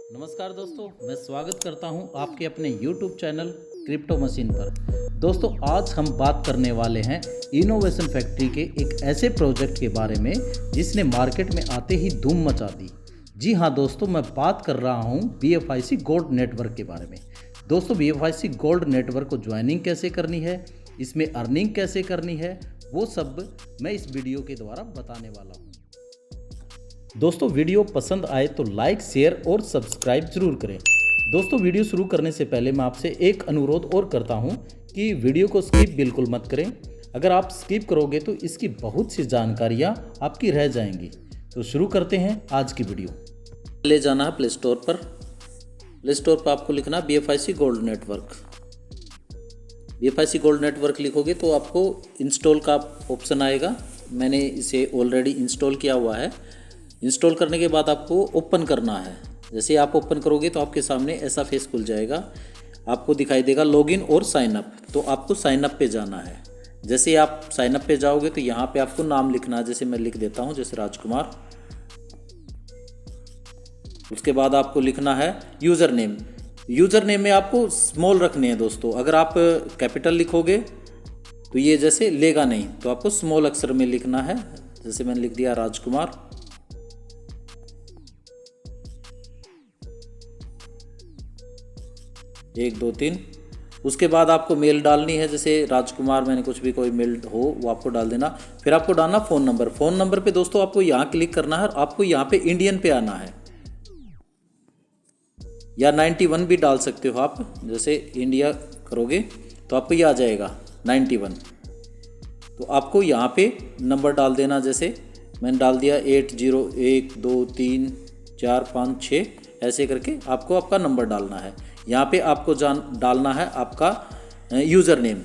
नमस्कार दोस्तों, मैं स्वागत करता हूं आपके अपने YouTube चैनल क्रिप्टो मशीन पर। दोस्तों, आज हम बात करने वाले हैं इनोवेशन फैक्ट्री के एक ऐसे प्रोजेक्ट के बारे में जिसने मार्केट में आते ही धूम मचा दी। जी हाँ दोस्तों, मैं बात कर रहा हूं BFIC गोल्ड नेटवर्क के बारे में। दोस्तों, BFIC गोल्ड नेटवर्क को ज्वाइनिंग कैसे करनी है, इसमें अर्निंग कैसे करनी है, वो सब मैं इस वीडियो के द्वारा बताने वाला हूँ। दोस्तों, वीडियो पसंद आए तो लाइक, शेयर और सब्सक्राइब जरूर करें। दोस्तों, वीडियो शुरू करने से पहले मैं आपसे एक अनुरोध और करता हूं कि वीडियो को स्किप बिल्कुल मत करें। अगर आप स्किप करोगे तो इसकी बहुत सी जानकारियां आपकी रह जाएंगी। तो शुरू करते हैं आज की वीडियो। ले जाना है प्ले स्टोर पर। प्ले स्टोर पर आपको लिखना BFIC gold network. BFIC gold network लिखोगे तो आपको इंस्टॉल का ऑप्शन आएगा। मैंने इसे ऑलरेडी इंस्टॉल किया हुआ है। इंस्टॉल करने के बाद आपको ओपन करना है। जैसे आप ओपन करोगे तो आपके सामने ऐसा फेस खुल जाएगा। आपको दिखाई देगा लॉगिन और साइन अप। तो आपको साइन अप पे जाना है। जैसे आप साइन अप पे जाओगे तो यहाँ पे आपको नाम लिखना है। जैसे मैं लिख देता हूँ, जैसे राजकुमार। उसके बाद आपको लिखना है यूज़र नेम। यूज़र नेम में आपको स्मॉल रखने हैं दोस्तों। अगर आप कैपिटल लिखोगे तो ये जैसे लेगा नहीं, तो आपको स्मॉल अक्षर में लिखना है। जैसे मैंने लिख दिया राजकुमार। 1 2 3। उसके बाद आपको मेल डालनी है। जैसे राजकुमार, मैंने कुछ भी कोई मेल हो वो आपको डाल देना। फिर आपको डालना फ़ोन नंबर। फ़ोन नंबर पे दोस्तों आपको यहाँ क्लिक करना है और आपको यहाँ पे इंडियन पे आना है, या 91 भी डाल सकते हो आप। जैसे इंडिया करोगे तो आपको ये आ जाएगा 91। तो आपको यहाँ पे नंबर डाल देना। जैसे मैंने डाल दिया 80123456, ऐसे करके आपको आपका नंबर डालना है। यहाँ पे आपको डालना है आपका user name,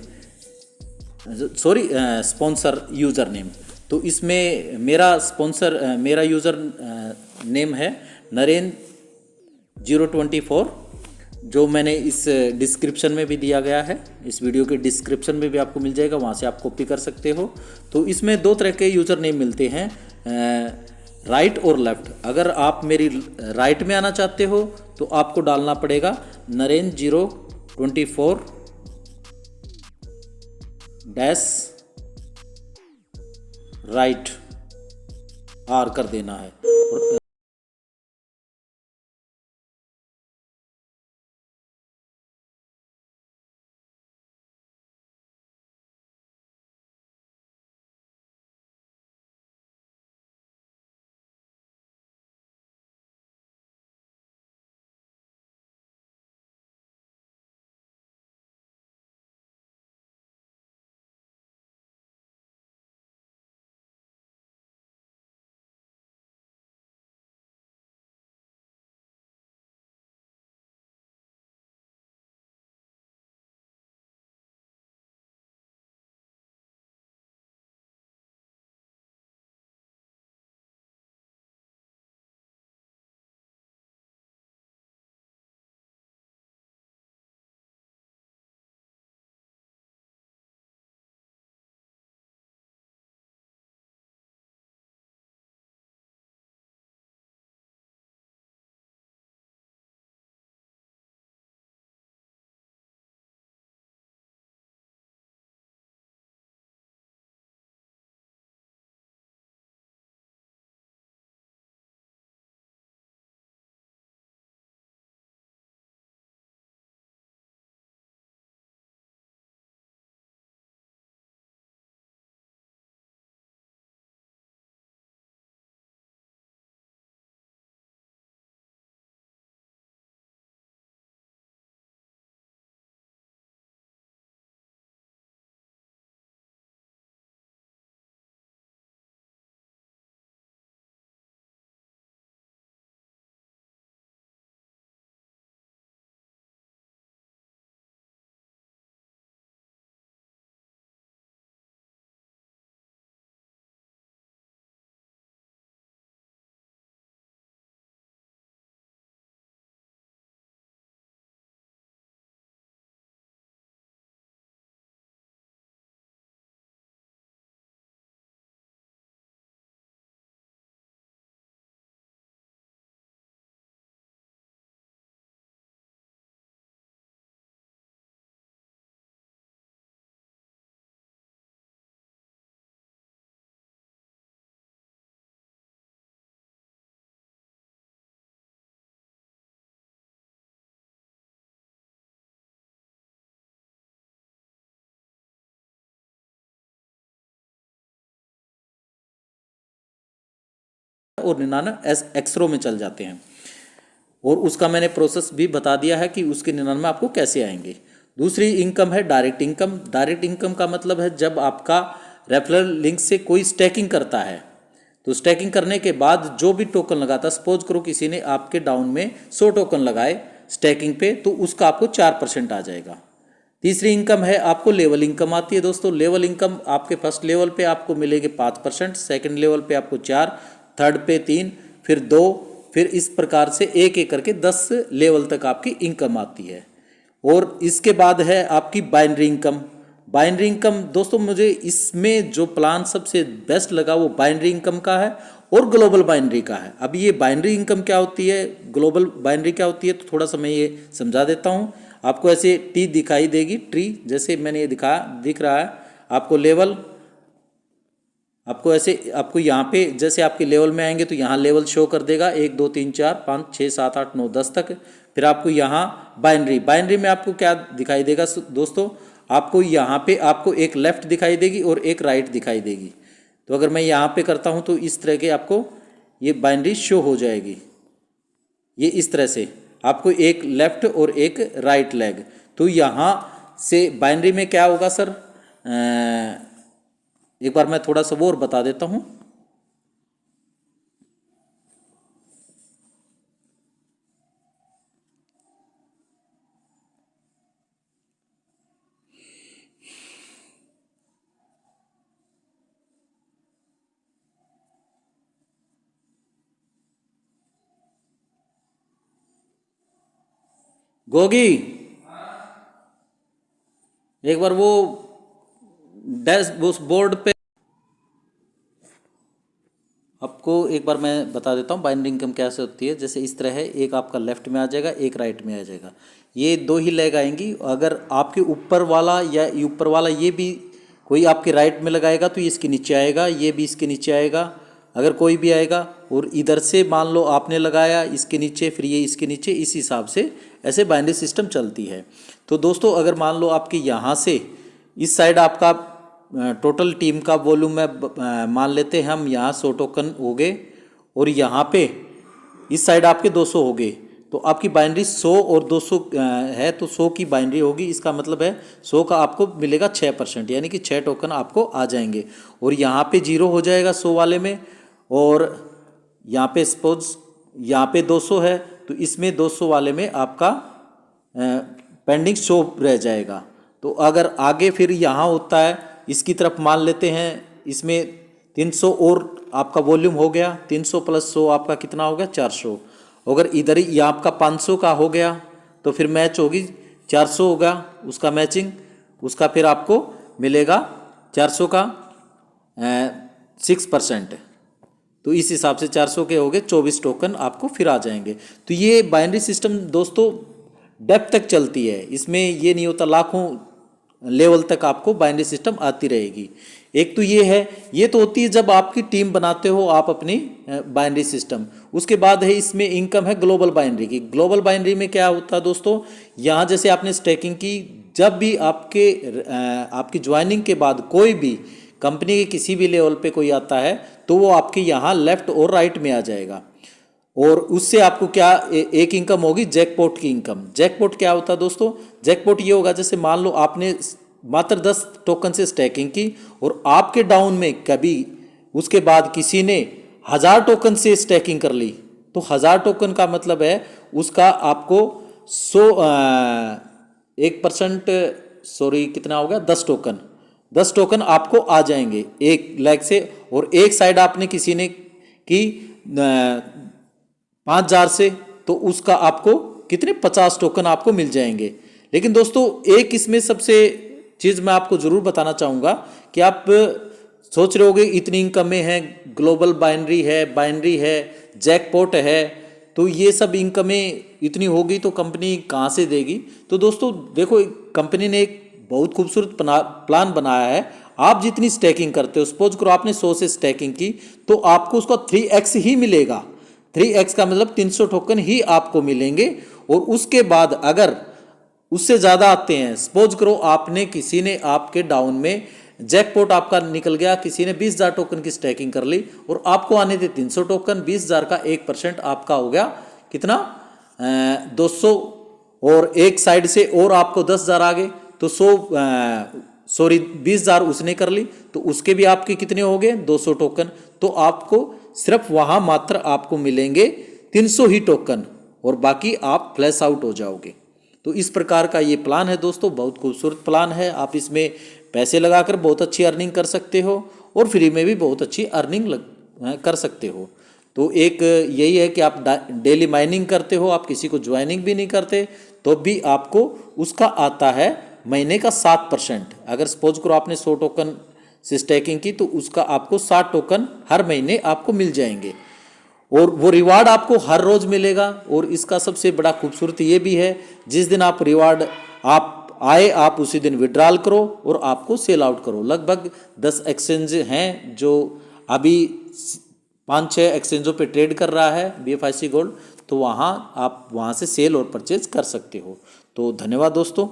sorry sponsor user name. तो इसमें मेरा यूज़र नेम है नरेंद्र 024, जो मैंने इस डिस्क्रिप्शन में भी दिया गया है। इस वीडियो के डिस्क्रिप्शन में भी आपको मिल जाएगा, वहाँ से आप कॉपी कर सकते हो। तो इसमें 2 तरह के यूज़र नेम मिलते हैं, राइट और लेफ़्ट। अगर आप मेरी राइट में आना चाहते हो तो आपको डालना पड़ेगा नरेंद्र 024 डैश राइट, आर कर देना है। और 99 एक्सरो में चल जाते हैं। और उसका मैंने प्रोसेस भी बता दिया है कि उसके 99 आपको कैसे आएंगे। दूसरी इनकम है डायरेक्ट इनकम। डायरेक्ट इनकम का मतलब है जब आपका रेफरल लिंक से कोई स्टैकिंग करता है, तो स्टैकिंग करने के बाद जो भी टोकन लगाता, सपोज करो किसी ने आपके डाउन में 100 टोकन लगाए स्टैकिंग पे, तो उसका आपको 4% आ जाएगा। तीसरी इनकम है आपको लेवल इनकम आती है दोस्तों। लेवल इनकम आपके फर्स्ट लेवल पे आपको मिलेंगे 5%, सेकंड लेवल पे आपको 4, थर्ड पे 3, फिर 2, फिर इस प्रकार से एक एक करके 10 लेवल तक आपकी इनकम आती है। और इसके बाद है आपकी बाइनरी इनकम। बाइनरी इनकम दोस्तों मुझे इसमें जो प्लान सबसे बेस्ट लगा वो बाइनरी इनकम का है और ग्लोबल बाइनरी का है। अब ये बाइनरी इनकम क्या होती है, ग्लोबल बाइनरी क्या होती है, तो थोड़ा सा मैं ये समझा देता हूँ। आपको ऐसे टी दिखाई देगी, ट्री जैसे मैंने ये दिख रहा है आपको लेवल। आपको ऐसे आपको यहाँ पे जैसे आपके लेवल में आएंगे तो यहाँ लेवल शो कर देगा 1 2 3 4 5 6 7 8 9 10 तक। फिर आपको यहाँ बाइनरी में आपको क्या दिखाई देगा दोस्तों, आपको यहाँ पे आपको एक लेफ्ट दिखाई देगी और एक राइट दिखाई देगी। तो अगर मैं यहाँ पे करता हूँ तो इस तरह के आपको ये बाइनरी शो हो जाएगी। ये इस तरह से आपको एक लेफ्ट और एक राइट लेग। तो यहाँ से बाइनरी में क्या होगा सर, एक बार मैं थोड़ा सा वो और बता देता हूँ। गोगी एक बार वो उस बोर्ड पे आपको एक बार मैं बता देता हूँ बाइनरी इनकम कैसे होती है। जैसे इस तरह है, एक आपका लेफ्ट में आ जाएगा, एक राइट में आ जाएगा, ये 2 ही लेग आएंगी। अगर आपके ऊपर वाला या ऊपर वाला ये भी कोई आपके राइट में लगाएगा तो ये इसके नीचे आएगा, ये भी इसके नीचे आएगा अगर कोई भी आएगा। और इधर से मान लो आपने लगाया इसके नीचे, फिर ये इसके नीचे, इस हिसाब से ऐसे बाइनरी सिस्टम चलती है। तो दोस्तों अगर मान लो आपके यहाँ से इस साइड आपका टोटल टीम का वॉल्यूम में मान लेते हैं हम, यहाँ 100 टोकन हो गए और यहाँ पे इस साइड आपके 200 हो गए, तो आपकी बाइनरी 100 और 200 है, तो 100 की बाइनरी होगी। इसका मतलब है 100 का आपको मिलेगा 6%, यानी कि 6 टोकन आपको आ जाएंगे। और यहाँ पे 0 हो जाएगा 100 वाले में, और यहाँ पे सपोज यहाँ पे 200 है तो इसमें 200 वाले में आपका पेंडिंग शो रह जाएगा। तो अगर आगे फिर यहाँ होता है इसकी तरफ मान लेते हैं, इसमें 300 और आपका वॉल्यूम हो गया, 300 प्लस 100 आपका कितना हो गया 400। अगर इधर ही ये आपका 500 का हो गया तो फिर मैच होगी 400 होगा उसका मैचिंग, उसका फिर आपको मिलेगा 400 का 6%। तो इस हिसाब से 400 के हो गए 24 टोकन आपको फिर आ जाएंगे। तो ये बाइनरी सिस्टम दोस्तों डेप्थ तक चलती है, इसमें ये नहीं होता लाखों लेवल तक आपको बाइनरी सिस्टम आती रहेगी। एक तो ये है, ये तो होती है जब आपकी टीम बनाते हो आप अपनी बाइनरी सिस्टम। उसके बाद है इसमें इनकम है ग्लोबल बाइनरी की। ग्लोबल बाइनरी में क्या होता है दोस्तों, यहाँ जैसे आपने स्टैकिंग की, जब भी आपकी ज्वाइनिंग के बाद कोई भी कंपनी के किसी भी लेवल पे कोई आता है तो वो आपके यहाँ लेफ्ट और राइट में आ जाएगा। और उससे आपको क्या एक इनकम होगी जैकपॉट की इनकम। जैकपॉट क्या होता है दोस्तों, जैकपॉट ये होगा जैसे मान लो आपने मात्र 10 टोकन से स्टैकिंग की और आपके डाउन में कभी उसके बाद किसी ने 1000 टोकन से स्टैकिंग कर ली, तो 1000 टोकन का मतलब है उसका आपको 1% सॉरी कितना होगा 10 टोकन आपको आ जाएंगे एक लेग से। और एक साइड आपने किसी ने की 5000 से, तो उसका आपको कितने 50 टोकन आपको मिल जाएंगे। लेकिन दोस्तों एक इसमें सबसे चीज़ मैं आपको ज़रूर बताना चाहूँगा कि आप सोच रहे होगे इतनी इनकमें हैं, ग्लोबल बाइनरी है, जैकपॉट है, तो ये सब इनकमें इतनी होगी तो कंपनी कहाँ से देगी। तो दोस्तों देखो कंपनी ने एक बहुत खूबसूरत प्लान बनाया है। आप जितनी स्टैकिंग करते हो, सपोज करो आपने 100 से स्टैकिंग की तो आपको उसका 3x ही मिलेगा। 3x का मतलब 300 टोकन ही आपको मिलेंगे। और उसके बाद अगर उससे ज़्यादा आते हैं, सपोज करो आपने किसी ने आपके डाउन में जैकपॉट आपका निकल गया, किसी ने 20,000 टोकन की स्टैकिंग कर ली और आपको आने थे 300 टोकन, 20,000 का 1% आपका हो गया कितना 200, और एक साइड से और आपको 10,000 आ गए तो 20,000 उसने कर ली तो उसके भी आपके कितने हो गए 200 टोकन। तो आपको सिर्फ वहां मात्र आपको मिलेंगे 300 ही टोकन और बाकी आप फ्लैश आउट हो जाओगे। तो इस प्रकार का ये प्लान है दोस्तों, बहुत खूबसूरत प्लान है। आप इसमें पैसे लगाकर बहुत अच्छी अर्निंग कर सकते हो और फ्री में भी बहुत अच्छी अर्निंग कर सकते हो। तो एक यही है कि आप डेली माइनिंग करते हो, आप किसी को ज्वाइनिंग भी नहीं करते तो भी आपको उसका आता है महीने का 7%। अगर सपोज करो आपने 100 टोकन से स्टैकिंग की तो उसका आपको 60 टोकन हर महीने आपको मिल जाएंगे और वो रिवार्ड आपको हर रोज मिलेगा। और इसका सबसे बड़ा खूबसूरती ये भी है, जिस दिन आप रिवार्ड आप आए आप उसी दिन विड्रॉल करो और आपको सेल आउट करो। लगभग 10 एक्सचेंज हैं जो अभी 5-6 एक्सचेंजों पे ट्रेड कर रहा है BFIC गोल्ड, तो वहाँ आप वहाँ से सेल और परचेज कर सकते हो। तो धन्यवाद दोस्तों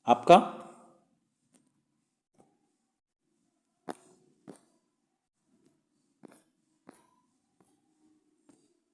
आपका।